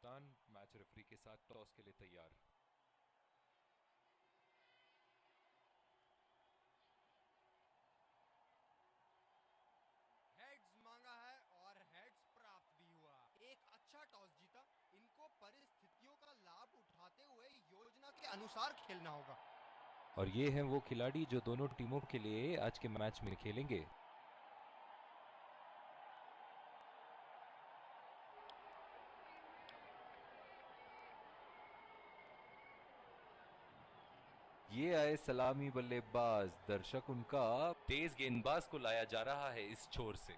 कप्तान match referee के साथ टॉस के लिए तैयार। हेड्स मांगा है और हेड्स प्राप्त भी हुआ। एक अच्छा टॉस जीता। इनको परिस्थितियों का लाभ उठाते हुए योजना के अनुसार खेलना होगा। और ये हैं वो खिलाड़ी जो दोनों टीमों के लिए आज के मैच में खेलेंगे। ये आए सलामी बल्लेबाज। दर्शक उनका तेज गेंदबाज को लाया जा रहा है इस छोर से।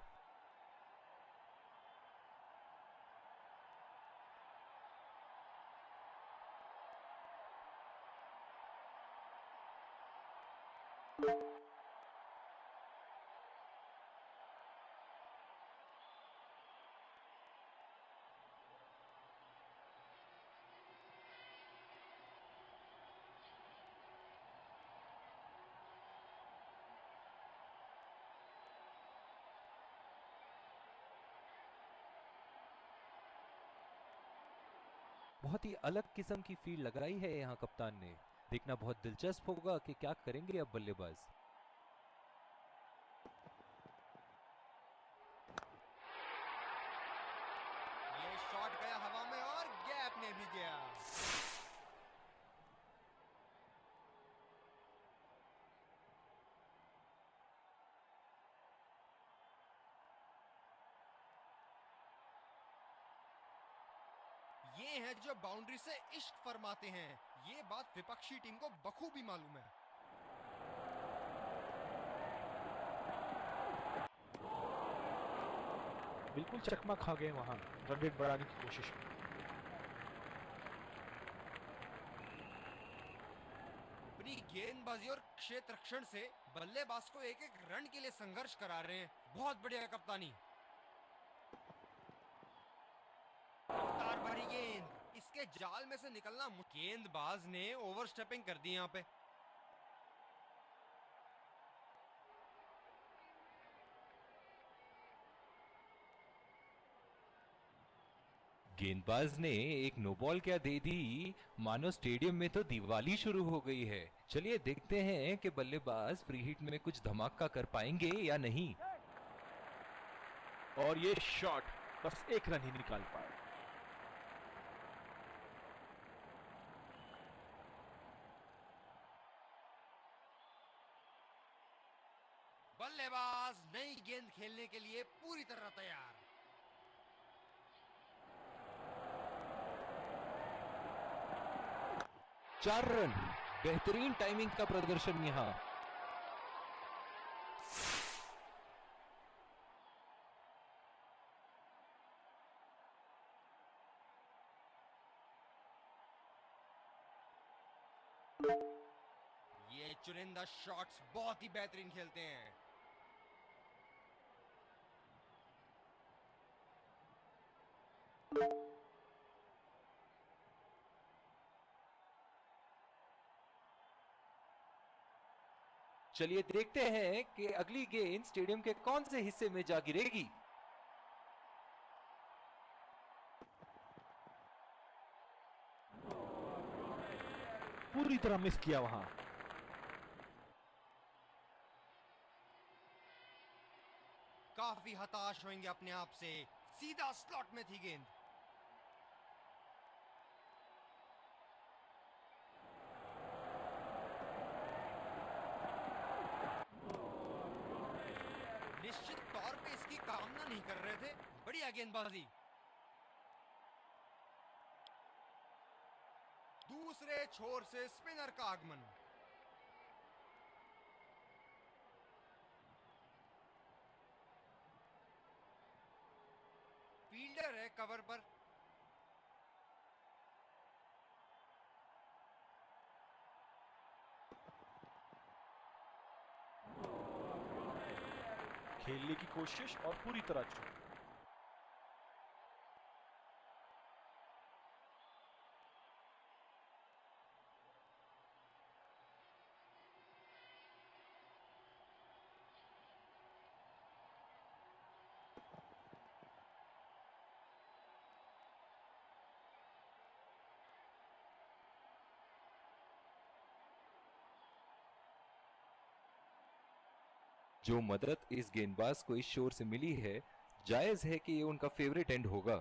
बहुत ही अलग किस्म की फील्ड लगाई है यहां कप्तान ने। देखना बहुत दिलचस्प होगा कि क्या करेंगे अब बल्लेबाज। ये शॉट गया हवा में और गैप में भी गया। ये हैं जो बाउंड्री से इश्क फरमाते हैं। ये बात विपक्षी टीम को बखूबी मालूम है। बिल्कुल चकमा खा गए वहां रन रेट बढ़ाने की कोशिश में। अपनी गेंदबाजी और क्षेत्र रक्षण से बल्लेबाज को एक एक रन के लिए संघर्ष करा रहे हैं। बहुत बढ़िया कप्तानी। रफ्तार भरी गेंद, इसके जाल में से निकलना गेंदबाज ने ओवरस्टेपिंग कर दी यहां पे। गेंदबाज ने एक नो बॉल क्या दे दी, मानो स्टेडियम में तो दिवाली शुरू हो गई है। चलिए देखते हैं कि बल्लेबाज फ्री हिट में कुछ धमाका कर पाएंगे या नहीं। और ये शॉट बस एक रन ही निकाल पाए। बल्लेबाज नई गेंद खेलने के लिए पूरी तरह तैयार। 4 रन। बेहतरीन टाइमिंग का प्रदर्शन यहां। ये चुनिंदा शॉट्स बहुत ही बेहतरीन खेलते हैं। चलिए देखते हैं कि अगली गेंद स्टेडियम के कौन से हिस्से में जा गिरेगी। पूरी तरह मिस किया वहां। काफी हताश होंगे अपने आप से। सीधा स्लॉट में थी गेंद। निश्चित तौर पे इसकी कामना नहीं कर रहे थे। बढ़िया गेंदबाजी। दूसरे छोर से स्पिनर का आगमन। फील्डर है कवर पर। खेलने की कोशिश और पूरी तरह चूक। जो मदद इस गेंदबाज को इस शोर से मिली है, जायज है कि ये उनका फेवरेट एंड होगा।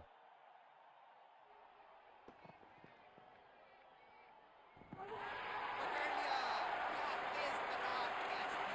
पकड़ लिया, क्या तेज तर्रार कैच थी।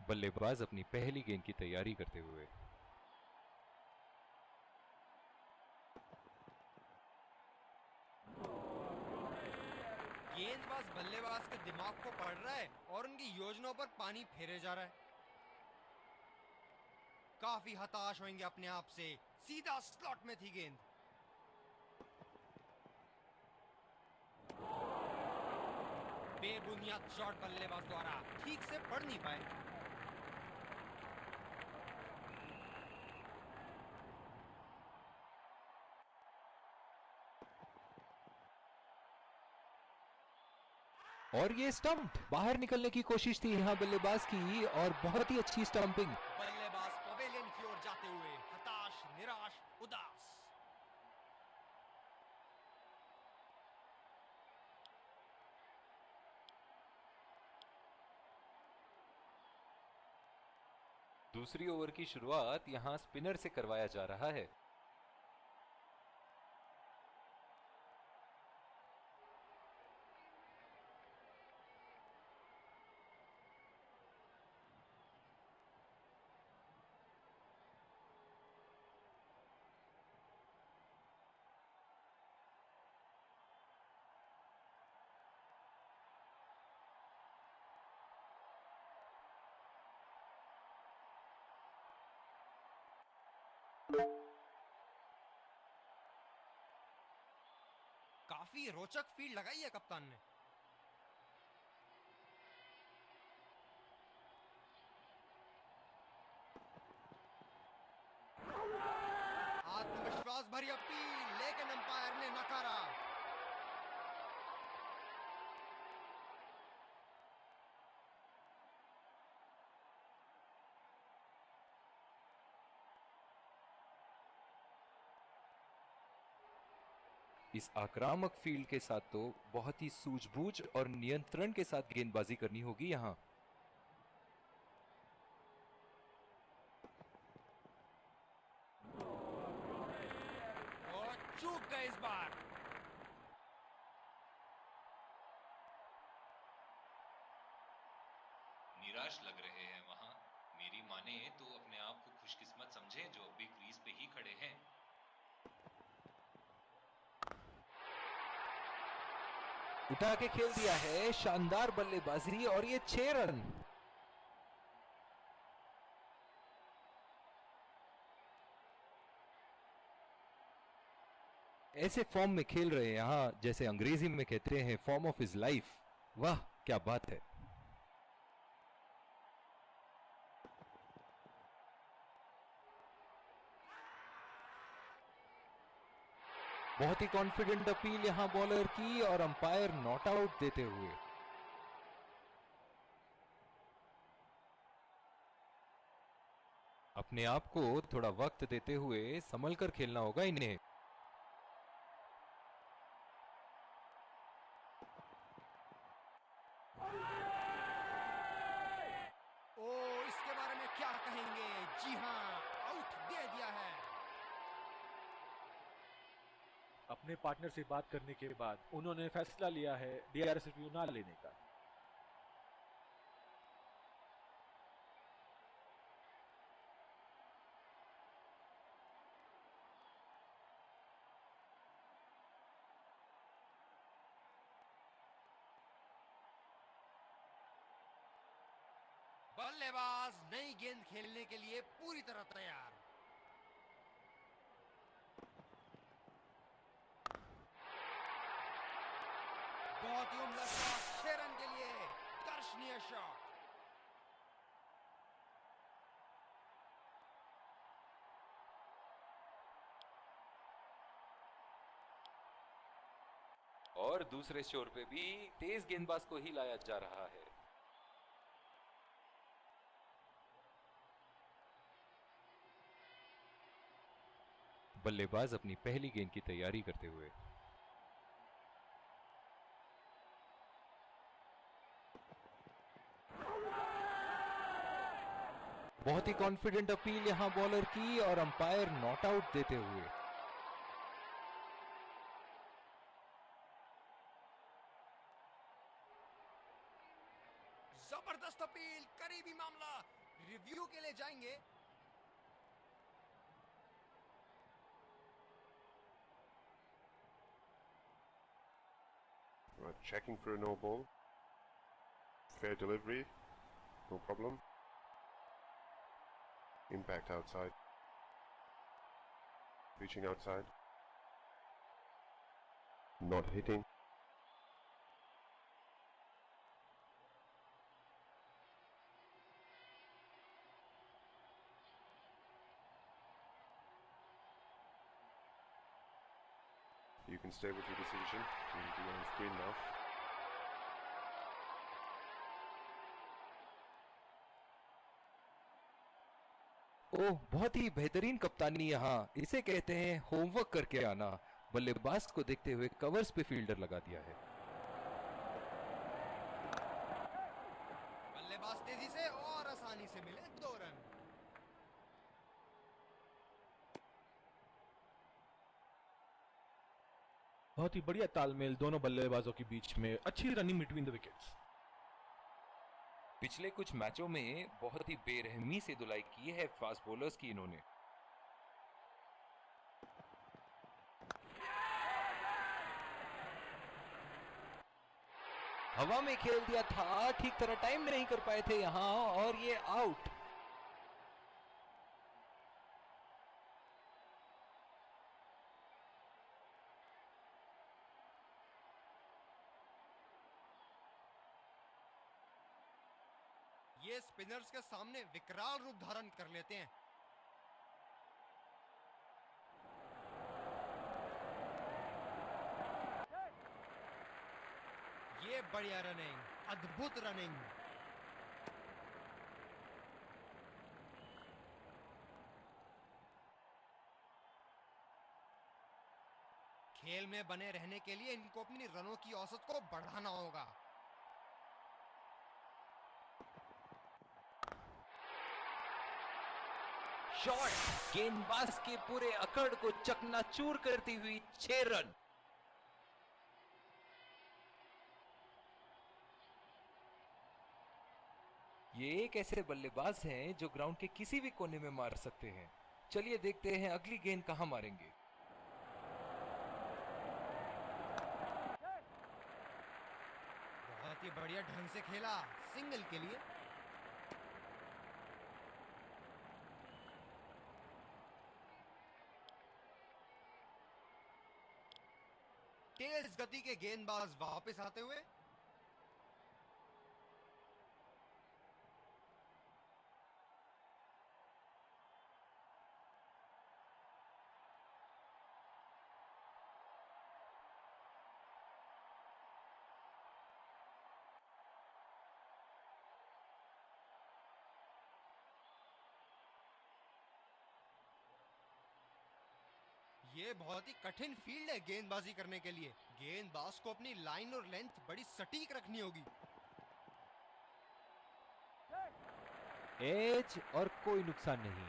बल्लेबाज अपनी पहली गेंद की तैयारी करते हुए। गेंदबाज बल्लेबाज के दिमाग को पढ़ रहा है और उनकी योजनाओं पर पानी फेरे जा रहा है। काफी हताश होंगे अपने आप से। सीधा स्लॉट में थी गेंद। बेबुनियाद शॉट बल्लेबाज द्वारा ठीक से पढ़ नहीं पाए। और ये स्टंप बाहर निकलने की कोशिश थी यहाँ बल्लेबाज की, और बहुत ही अच्छी स्टंपिंग। बल्लेबाज पवेलियन की ओर जाते हुए हताश, निराश, उदास। दूसरी ओवर की शुरुआत यहाँ स्पिनर से करवाया जा रहा है। काफी रोचक फील्ड लगाई है कप्तान ने। आत्मविश्वास भरी अपील, लेकिन अंपायर ने नकारा। इस आक्रामक फील्ड के साथ तो बहुत ही सूझबूझ और नियंत्रण के साथ गेंदबाजी करनी होगी यहाँ। और चूक गए इस बार। निराश लग रहे हैं वहां। मेरी माने तो अपने आप को खुशकिस्मत समझें जो अभी क्रीज पे ही खड़े हैं। उठा के खेल दिया है, शानदार बल्लेबाजी, और ये 6 रन। ऐसे फॉर्म में खेल रहे हैं यहाँ, जैसे अंग्रेजी में कहते हैं फॉर्म ऑफ हिज लाइफ। वाह क्या बात है। बहुत ही कॉन्फिडेंट अपील यहां बॉलर की, और अंपायर नॉट आउट देते हुए। अपने आप को थोड़ा वक्त देते हुए संभल कर खेलना होगा इन्हें। ओ, इसके बारे में क्या कहेंगे? जी हाँ, आउट दे दिया है। अपने पार्टनर से बात करने के बाद उन्होंने फैसला लिया है DRS रिव्यू ना लेने का। बल्लेबाज नई गेंद खेलने के लिए पूरी तरह तैयार। बहुत ही उम्दा शॉट, 6 रन के लिए दर्शनीय शॉट। और दूसरे छोर पे भी तेज गेंदबाज को ही लाया जा रहा है। बल्लेबाज अपनी पहली गेंद की तैयारी करते हुए। बहुत ही कॉन्फिडेंट अपील यहां बॉलर की और अंपायर नॉट आउट देते हुए। जबरदस्त अपील, करीबी मामला, रिव्यू के लिए जाएंगे। Right, checking for a no ball. Fair delivery, no problem. Impact outside. Reaching outside. Not hitting. You can stay with your decision. You'll be on screen now. ओह, बहुत ही बेहतरीन कप्तानी यहाँ। इसे कहते हैं होमवर्क करके आना। बल्लेबाज को देखते हुए कवर्स पे फील्डर लगा दिया है। बल्लेबाज तेजी से और आसानी से मिले 2 रन। बहुत ही बढ़िया तालमेल दोनों बल्लेबाजों के बीच में, अच्छी रनिंग बिटवीन द विकेट्स। पिछले कुछ मैचों में बहुत ही बेरहमी से धुलाई की है फास्ट बॉलर्स की इन्होंने। हवा में खेल दिया था, ठीक तरह टाइम नहीं कर पाए थे यहां और ये आउट। ये स्पिनर्स के सामने विकराल रूप धारण कर लेते हैं। ये बढ़िया रनिंग, अद्भुत रनिंग। खेल में बने रहने के लिए इनको अपनी रनों की औसत को बढ़ाना होगा। शॉट गेंदबाज के पूरे अकड़ को चकनाचूर करती हुई 6 रन। ये एक ऐसे बल्लेबाज हैं जो ग्राउंड के किसी भी कोने में मार सकते हैं। चलिए देखते हैं अगली गेंद कहां मारेंगे। बहुत ही बढ़िया ढंग से खेला, सिंगल के लिए। तेज गति के गेंदबाज वापस आते हुए। ये बहुत ही कठिन फील्ड है गेंदबाजी करने के लिए। गेंदबाज को अपनी लाइन और लेंथ बड़ी सटीक रखनी होगी। एज और कोई नुकसान नहीं।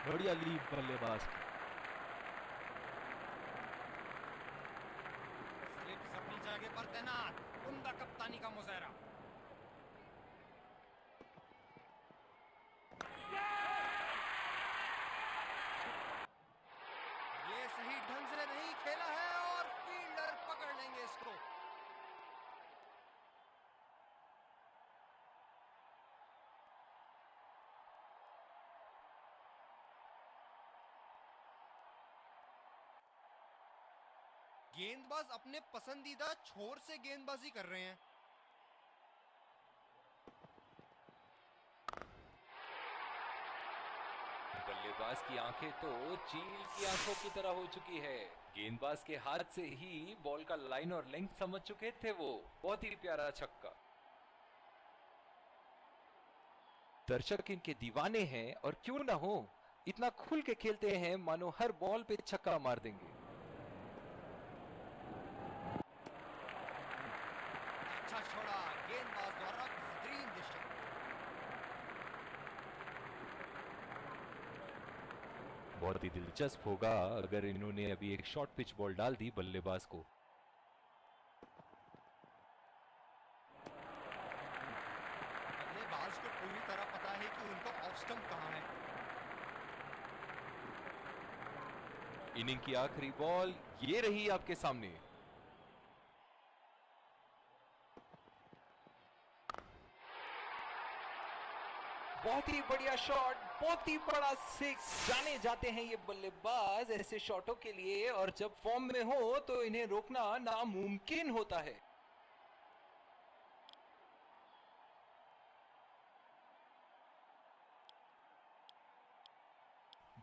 बढ़िया लीड बल्लेबाज की। स्लिप्स अपनी जगह पर तैनात, उम्दा कप्तानी का मुजाहरा। ये सही ढंग से नहीं खेला है और फील्डर पकड़ लेंगे इसको। गेंदबाज अपने पसंदीदा छोर से गेंदबाजी कर रहे हैं। बल्लेबाज की आंखें तो चील की आंखों की तरह हो चुकी है। गेंदबाज के हाथ से ही बॉल का लाइन और लेंथ समझ चुके थे वो। बहुत ही प्यारा छक्का। दर्शक इनके दीवाने हैं और क्यों ना हो, इतना खुल के खेलते हैं मानो हर बॉल पे छक्का मार देंगे। अच्छा छोड़ा, गेंदबाज द्वारा बेहतरीन दिशा। बहुत ही दिलचस्प होगा अगर इन्होंने अभी एक शॉर्ट पिच बॉल डाल दी बल्लेबाज को। बल्लेबाज को पूरी तरह पता है कि उनका ऑफ स्टंप कहां है। इनिंग की आखिरी बॉल ये रही आपके सामने। बहुत ही बढ़िया शॉट, बहुत ही बड़ा सिक्स। जाने जाते हैं ये बल्लेबाज ऐसे शॉटों के लिए, और जब फॉर्म में हो तो इन्हें रोकना नामुमकिन होता है।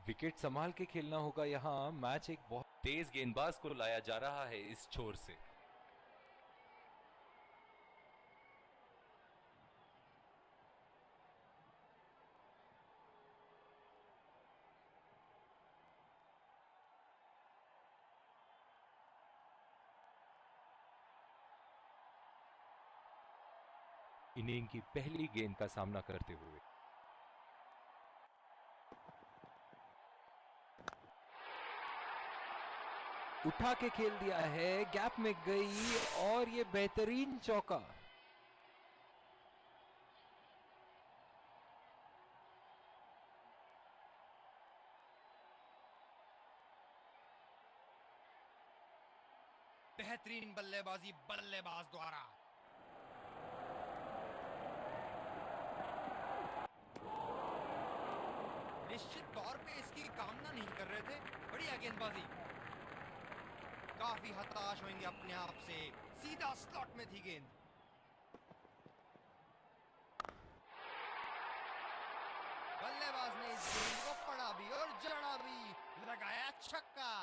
विकेट संभाल के खेलना होगा यहाँ। मैच एक बहुत तेज गेंदबाज को लाया जा रहा है इस छोर से। इनिंग की पहली गेंद का सामना करते हुए उठा के खेल दिया है, गैप में गई और ये बेहतरीन चौका। बेहतरीन बल्लेबाजी बल्लेबाज द्वारा। निश्चित तौर पे इसकी कामना नहीं कर रहे थे। बढ़िया गेंदबाजी। काफी हताश होंगे अपने आप से। सीधा स्लॉट में थी गेंद। बल्लेबाज ने इस गेंद को पड़ा भी और जड़ा भी। लगाया छक्का।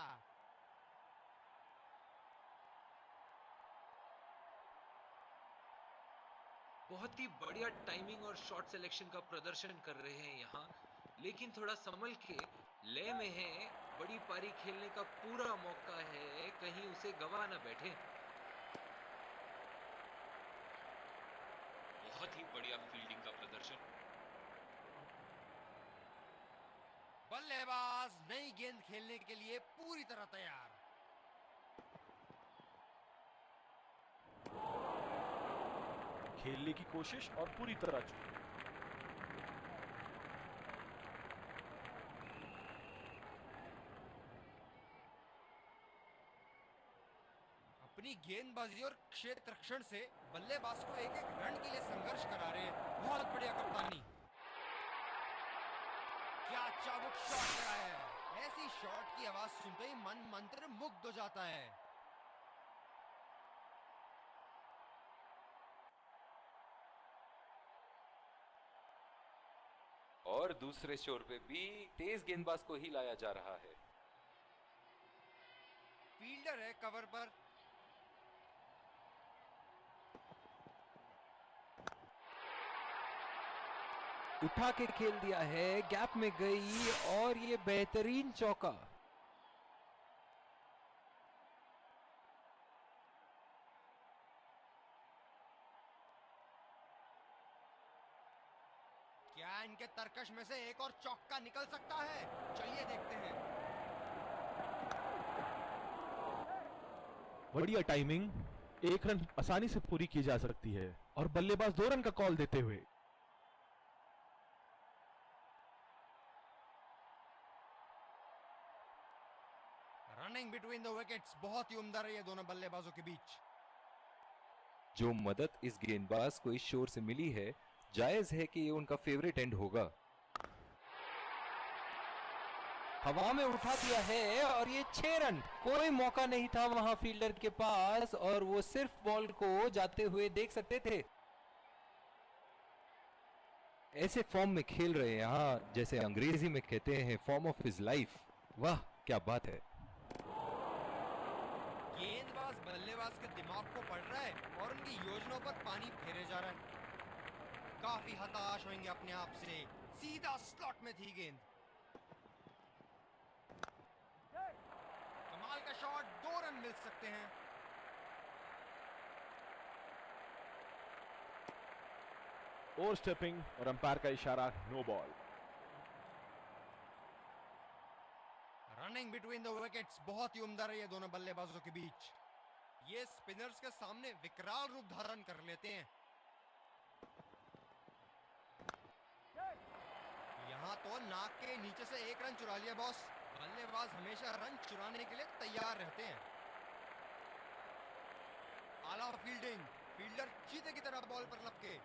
बहुत ही बढ़िया टाइमिंग और शॉट सिलेक्शन का प्रदर्शन कर रहे हैं यहाँ, लेकिन थोड़ा संभल के लय में है। बड़ी पारी खेलने का पूरा मौका है, कहीं उसे गवा ना बैठे। बहुत ही बढ़िया फील्डिंग का प्रदर्शन। बल्लेबाज नई गेंद खेलने के लिए पूरी तरह तैयार। खेलने की कोशिश और पूरी तरह चूक। अपनी गेंदबाजी और क्षेत्र रक्षण से बल्लेबाज को एक एक रन के लिए संघर्ष करा रहे हैं। बहुत बढ़िया कप्तानी। क्या चाबुक शॉट करा है। ऐसी शॉट की आवाज सुनते ही मन मंत्र मुग्ध हो जाता है। और दूसरे छोर पे भी तेज गेंदबाज को ही लाया जा रहा है। फील्डर है कवर पर। उठा के खेल दिया है, गैप में गई और ये बेहतरीन चौका। क्या इनके तरकश में से एक और चौका निकल सकता है? चलिए देखते हैं। बढ़िया टाइमिंग। एक रन आसानी से पूरी की जा सकती है और बल्लेबाज 2 रन का कॉल देते हुए रनिंग बिटवीन द विकेट्स बहुत ही उम्दा रही है दोनों बल्लेबाजों के बीच। जो मदद इस गेंदबाज को इस शोर से मिली है, जायज है कि ये उनका फेवरेट एंड होगा। हवा में उठा दिया है और ये 6 रन। कोई मौका नहीं था वहां फील्डर के पास और वो सिर्फ बॉल को जाते हुए देख सकते थे। ऐसे फॉर्म में खेल रहे हैं यहाँ, जैसे अंग्रेजी में कहते हैं फॉर्म ऑफ हिज लाइफ। वाह क्या बात है। गेंदबाज बल्लेबाज के दिमाग को पढ़ रहा है और उनकी योजनाओं पर पानी फेरे जा रहा है। काफी हताश होंगे अपने आप से। सीधा स्लॉट में थी गेंद। कमाल का शॉट, 2 रन मिल सकते हैं। ओवर स्टेपिंग और अंपायर का इशारा, no ball. Running between the wickets बहुत ही उम्दा रही है दोनों बल्लेबाजों के बीच। ये स्पिनर्स के सामने विकराल रूप धारण कर लेते हैं। यहाँ तो नाक के नीचे से 1 रन चुरा लिया बॉस। बल्लेबाज हमेशा रन चुराने के लिए तैयार रहते हैं। आला फील्डिंग, फील्डर चीते की तरह बॉल पर लपके।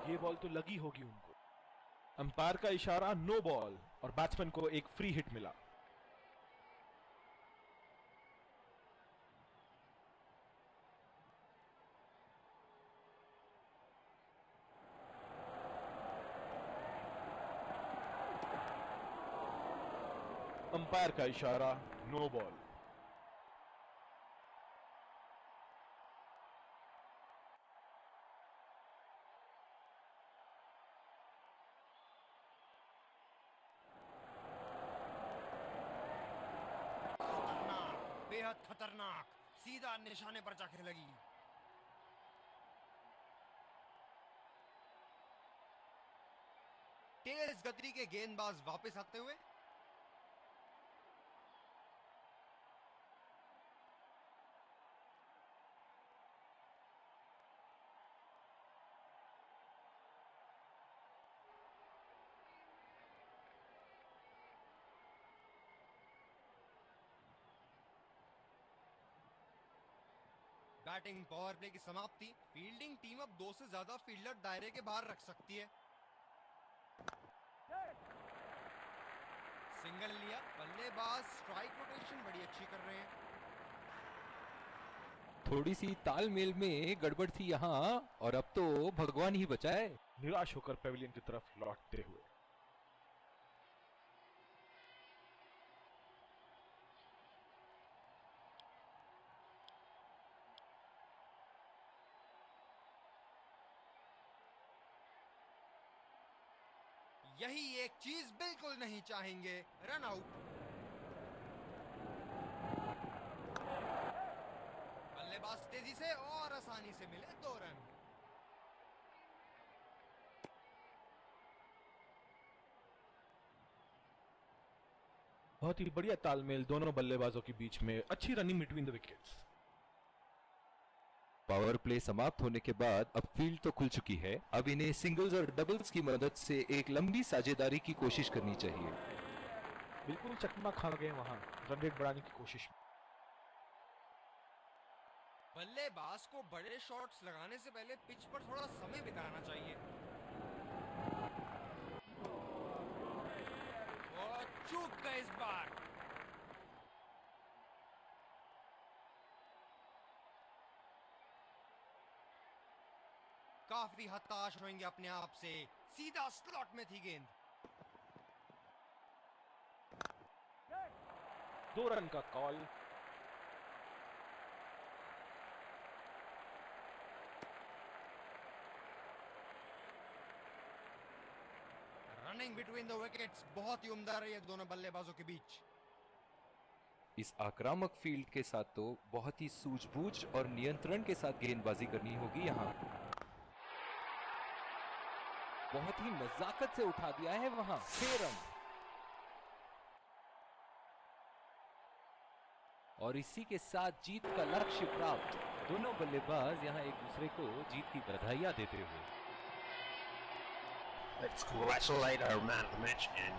ये बॉल तो लगी होगी उनको। अंपायर का इशारा, नो बॉल, और बैट्समैन को एक फ्री हिट मिला। अंपायर का इशारा, नो बॉल। खतरनाक, बेहद खतरनाक, सीधा निशाने पर जाके लगी। तेज गति के गेंदबाज वापस आते हुए। बैटिंग पावर प्ले की समाप्ति। फील्डिंग टीम अब 2 से ज्यादा फील्डर दायरे के बाहर रख सकती है। सिंगल लिया, बल्लेबाज स्ट्राइक रोटेशन बड़ी अच्छी कर रहे हैं। थोड़ी सी तालमेल में गड़बड़ थी यहाँ और अब तो भगवान ही बचाए। निराश होकर पेविलियन की तरफ लौटते हुए। यही एक चीज बिल्कुल नहीं चाहेंगे, रन आउट। बल्लेबाज तेजी से और आसानी से मिले 2 रन। बहुत ही बढ़िया तालमेल दोनों बल्लेबाजों के बीच में, अच्छी running between the wickets. Power play समाप्त होने के बाद अब फील्ड तो खुल चुकी है। अब इन्हें सिंगल्स और डबल्स की मदद से एक लंबी साझेदारी की कोशिश करनी चाहिए। बिल्कुल चकमा खा गए वहां रन रेट बढ़ाने की कोशिश में। बल्लेबाज को बड़े शॉट्स लगाने से पहले पिच पर थोड़ा समय बिताना चाहिए। और चूक गए इस बार। काफी हताश होंगे अपने आप से। सीधा स्लॉट में थी गेंद। 2 रन का call. Running between the wickets बहुत ही उम्दा रही है दोनों बल्लेबाजों के बीच। इस आक्रामक फील्ड के साथ तो बहुत ही सूझबूझ और नियंत्रण के साथ गेंदबाजी करनी होगी यहाँ। बहुत ही नजाकत से उठा दिया है वहां, 6 रन। और इसी के साथ जीत का लक्ष्य प्राप्त। दोनों बल्लेबाज यहां एक दूसरे को जीत की बधाइयां देते हुए। Let's congratulate our man of the match and